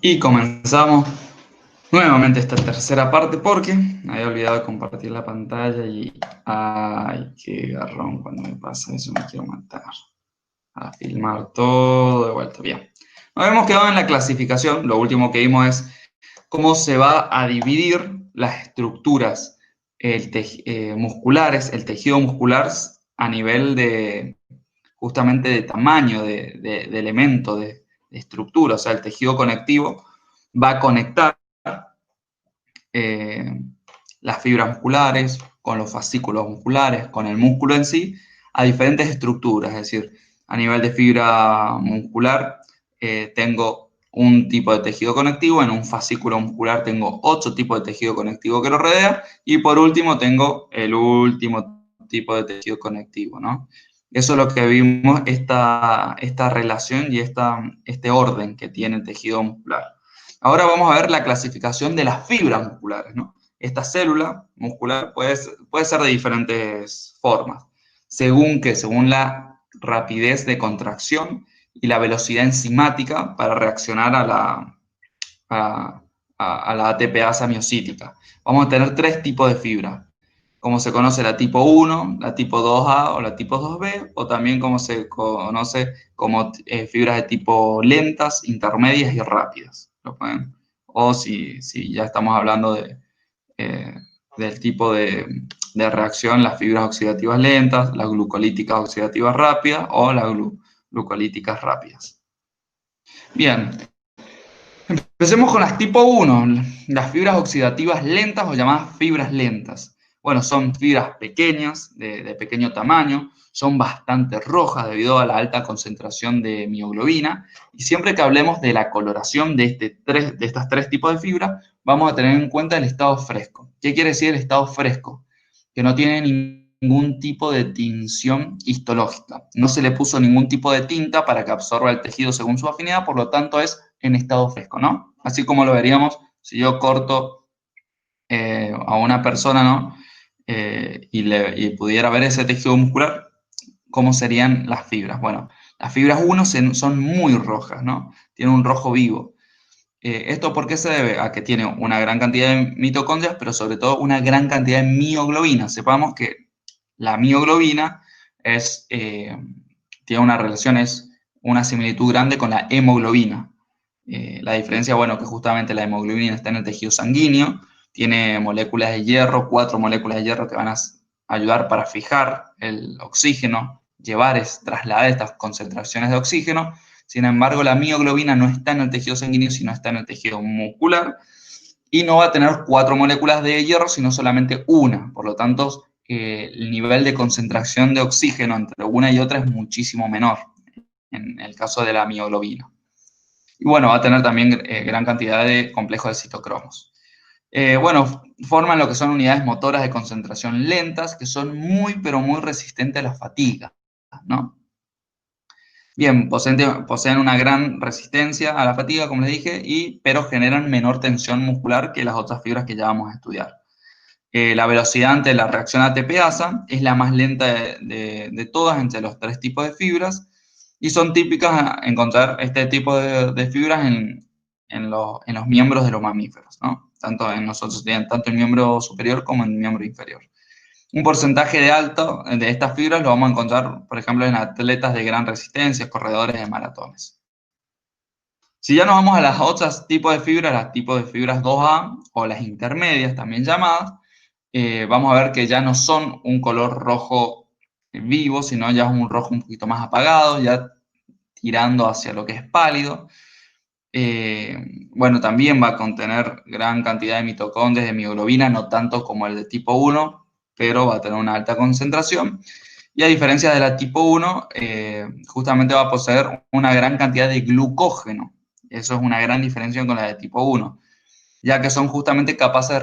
Y comenzamos nuevamente esta tercera parte porque me había olvidado de compartir la pantalla y... ¡Ay, qué garrón cuando me pasa eso! Me quiero matar. A filmar todo de vuelta. Bien. Nos hemos quedado en la clasificación. Lo último que vimos es cómo se va a dividir las estructuras musculares, el tejido muscular a nivel de, justamente de tamaño, de elemento, de estructura. O sea, el tejido conectivo va a conectar eh, las fibras musculares con los fascículos musculares, con el músculo en sí, a diferentes estructuras. Es decir, a nivel de fibra muscular tengo un tipo de tejido conectivo, en un fascículo muscular tengo otro tipo de tejido conectivo que lo rodea, y por último tengo el último tipo de tejido conectivo, ¿no? Eso es lo que vimos, esta relación y este orden que tiene el tejido muscular. Ahora vamos a ver la clasificación de las fibras musculares, ¿no? Esta célula muscular puede ser de diferentes formas, según la rapidez de contracción y la velocidad enzimática para reaccionar a, a la ATPasa miocítica. Vamos a tener tres tipos de fibras, como se conoce la tipo 1, la tipo 2A o la tipo 2B, o también como se conoce como fibras de tipo lentas, intermedias y rápidas. O si ya estamos hablando eh, del tipo de reacción, las fibras oxidativas lentas, las glucolíticas oxidativas rápidas o las glucolíticas rápidas. Bien, empecemos con las tipo 1, las fibras oxidativas lentas o llamadas fibras lentas. Bueno, son fibras pequeñas, de pequeño tamaño, son bastante rojas debido a la alta concentración de mioglobina, y siempre que hablemos de la coloración de estas tres tipos de fibras, vamos a tener en cuenta el estado fresco. ¿Qué quiere decir el estado fresco? Que no tiene ningún tipo de tinción histológica. No se le puso ningún tipo de tinta para que absorba el tejido según su afinidad, por lo tanto es en estado fresco, ¿no? Así como lo veríamos si yo corto a una persona, ¿no? Y pudiera ver ese tejido muscular, ¿cómo serían las fibras? Bueno, las fibras 1 son muy rojas, ¿no? Tienen un rojo vivo. ¿Esto por qué se debe? A que tiene una gran cantidad de mitocondrias, pero sobre todo una gran cantidad de mioglobina. Sepamos que la mioglobina tiene una relación, es una similitud grande con la hemoglobina. La diferencia, bueno, que justamente la hemoglobina está en el tejido sanguíneo, tiene moléculas de hierro, 4 moléculas de hierro que van a ayudar para fijar el oxígeno, trasladar estas concentraciones de oxígeno. Sin embargo, la mioglobina no está en el tejido sanguíneo, sino está en el tejido muscular, y no va a tener 4 moléculas de hierro, sino solamente una. Por lo tanto, el nivel de concentración de oxígeno entre una y otra es muchísimo menor en el caso de la mioglobina. Y bueno, va a tener también gran cantidad de complejos de citocromos. Bueno, forman lo que son unidades motoras de concentración lentas, que son muy, pero muy resistentes a la fatiga, ¿no? Bien, poseen una gran resistencia a la fatiga, como les dije, pero generan menor tensión muscular que las otras fibras que ya vamos a estudiar. La velocidad ante la reacción ATPasa es la más lenta de todas entre los tres tipos de fibras, y son típicas encontrar este tipo de fibras en los miembros de los mamíferos, ¿no? Tanto en nosotros, tanto en el miembro superior como en el miembro inferior. Un porcentaje de alto de estas fibras lo vamos a encontrar, por ejemplo, en atletas de gran resistencia, corredores de maratones. Si ya nos vamos a las otras tipos de fibras, las tipos de fibras 2A o las intermedias también llamadas, vamos a ver que ya no son un color rojo vivo, sino ya es un rojo un poquito más apagado, ya tirando hacia lo que es pálido. Bueno, también va a contener gran cantidad de mitocondrias, de mioglobina, no tanto como el de tipo 1, pero va a tener una alta concentración. Y a diferencia de la tipo 1, justamente va a poseer una gran cantidad de glucógeno. Eso es una gran diferencia con la de tipo 1, ya que son justamente capaces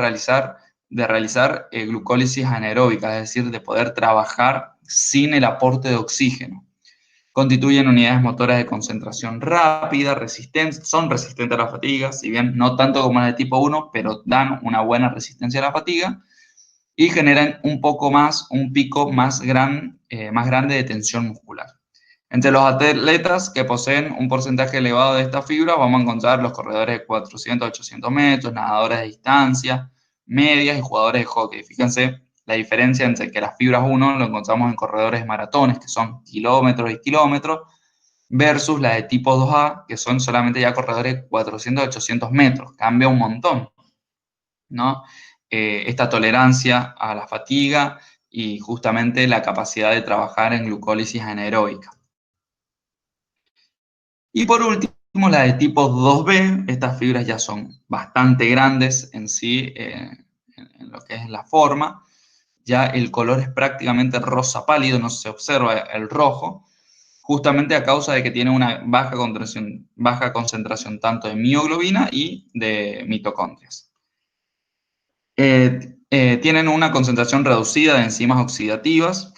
de realizar glucólisis anaeróbica, es decir, de poder trabajar sin el aporte de oxígeno. Constituyen unidades motoras de concentración rápida, son resistentes a la fatiga, si bien no tanto como las de tipo 1, pero dan una buena resistencia a la fatiga, y generan un pico más grande de tensión muscular. Entre los atletas que poseen un porcentaje elevado de esta fibra, vamos a encontrar los corredores de 400 a 800 metros, nadadores de distancia, medias y jugadores de hockey. Fíjense la diferencia entre que las fibras 1 lo encontramos en corredores de maratones, que son kilómetros y kilómetros, versus la de tipo 2A, que son solamente ya corredores de 400 a 800 metros. Cambia un montón, ¿no? Esta tolerancia a la fatiga y justamente la capacidad de trabajar en glucólisis anaeróbica. Y por último, la de tipo 2B, estas fibras ya son bastante grandes en sí, en lo que es la forma. Ya el color es prácticamente rosa pálido, no se observa el rojo, justamente a causa de que tiene una baja concentración tanto de mioglobina y de mitocondrias. Tienen una concentración reducida de enzimas oxidativas,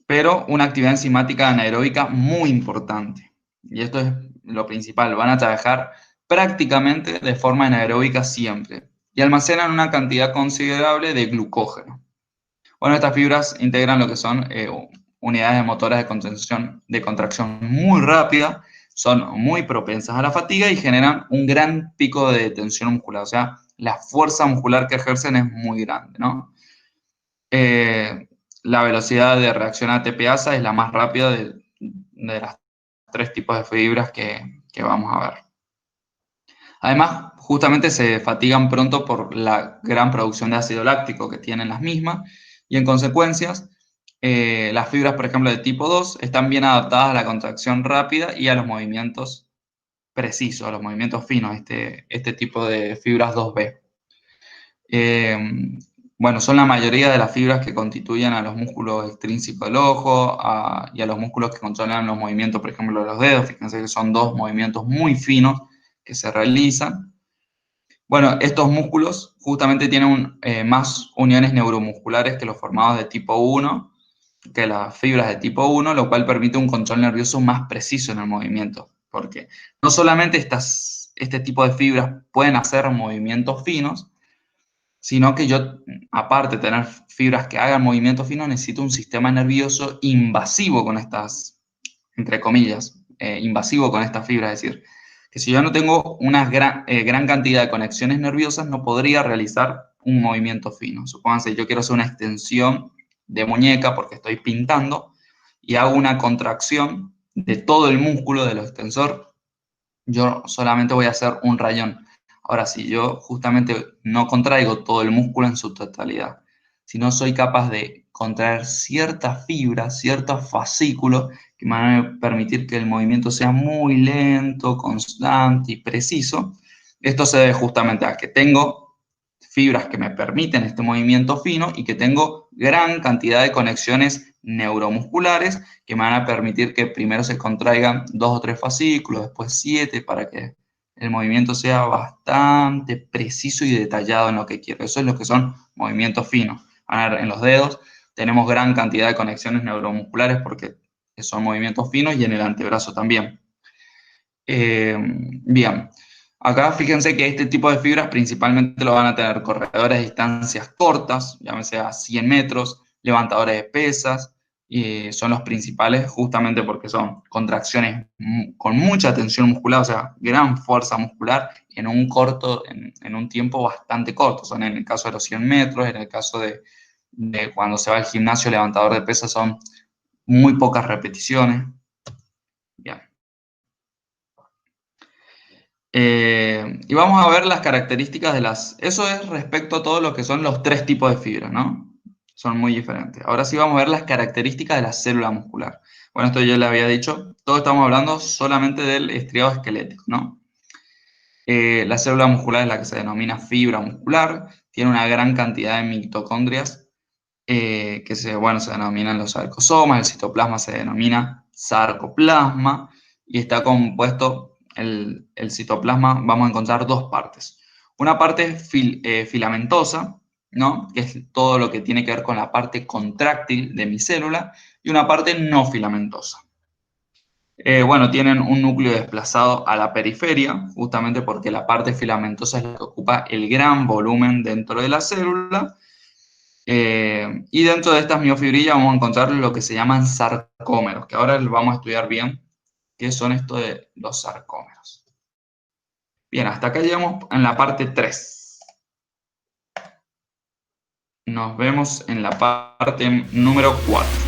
pero una actividad enzimática anaeróbica muy importante. Y esto es lo principal, van a trabajar prácticamente de forma anaeróbica siempre y almacenan una cantidad considerable de glucógeno. Bueno, estas fibras integran lo que son unidades de motores de contracción muy rápida, son muy propensas a la fatiga y generan un gran pico de tensión muscular, o sea, la fuerza muscular que ejercen es muy grande, ¿no? La velocidad de reacción ATP-ASA es la más rápida de las tres tipos de fibras que vamos a ver. Además, justamente se fatigan pronto por la gran producción de ácido láctico que tienen las mismas y en consecuencia, las fibras, por ejemplo, de tipo 2 están bien adaptadas a la contracción rápida y a los movimientos precisos, a los movimientos finos, este tipo de fibras 2B. Bueno, son la mayoría de las fibras que constituyen a los músculos extrínsecos del ojo y a los músculos que controlan los movimientos, por ejemplo, de los dedos. Fíjense que son dos movimientos muy finos que se realizan. Bueno, estos músculos justamente tienen más uniones neuromusculares que los formados de tipo 1, que las fibras de tipo 1, lo cual permite un control nervioso más preciso en el movimiento. Porque no solamente este tipo de fibras pueden hacer movimientos finos, sino que yo, aparte de tener fibras que hagan movimientos finos, necesito un sistema nervioso invasivo con estas, entre comillas, invasivo con estas fibras, es decir, que si yo no tengo una gran cantidad de conexiones nerviosas, no podría realizar un movimiento fino. Supónganse, yo quiero hacer una extensión de muñeca porque estoy pintando y hago una contracción de todo el músculo del extensor, yo solamente voy a hacer un rayón. Ahora, si yo justamente no contraigo todo el músculo en su totalidad, si no soy capaz de contraer ciertas fibras, ciertos fascículos que me van a permitir que el movimiento sea muy lento, constante y preciso, esto se debe justamente a que tengo fibras que me permiten este movimiento fino y que tengo gran cantidad de conexiones neuromusculares que me van a permitir que primero se contraigan 2 o 3 fascículos, después 7, para que el movimiento sea bastante preciso y detallado en lo que quiero. Eso es lo que son movimientos finos. Van a ver, en los dedos tenemos gran cantidad de conexiones neuromusculares porque son movimientos finos y en el antebrazo también. Bien, acá fíjense que este tipo de fibras principalmente lo van a tener corredores de distancias cortas, llámese a 100 metros, levantadores de pesas, y son los principales justamente porque son contracciones con mucha tensión muscular, o sea, gran fuerza muscular en un tiempo bastante corto. Son en el caso de los 100 metros, en el caso de cuando se va al gimnasio levantador de pesas son muy pocas repeticiones. Bien. Y vamos a ver las características de Eso es respecto a todo lo que son los tres tipos de fibras, ¿no? Son muy diferentes. Ahora sí vamos a ver las características de la célula muscular. Bueno, esto ya le había dicho. Todos estamos hablando solamente del estriado esquelético, ¿no? La célula muscular es la que se denomina fibra muscular. Tiene una gran cantidad de mitocondrias bueno, se denominan los sarcosomas. El citoplasma se denomina sarcoplasma y está compuesto el citoplasma. Vamos a encontrar dos partes. Una parte filamentosa, ¿no? Que es todo lo que tiene que ver con la parte contráctil de mi célula, y una parte no filamentosa. Bueno, tienen un núcleo desplazado a la periferia, justamente porque la parte filamentosa es la que ocupa el gran volumen dentro de la célula. Y dentro de estas miofibrillas vamos a encontrar lo que se llaman sarcómeros, que ahora los vamos a estudiar bien qué son esto de los sarcómeros. Bien, hasta acá llegamos en la parte 3. Nos vemos en la parte número 4.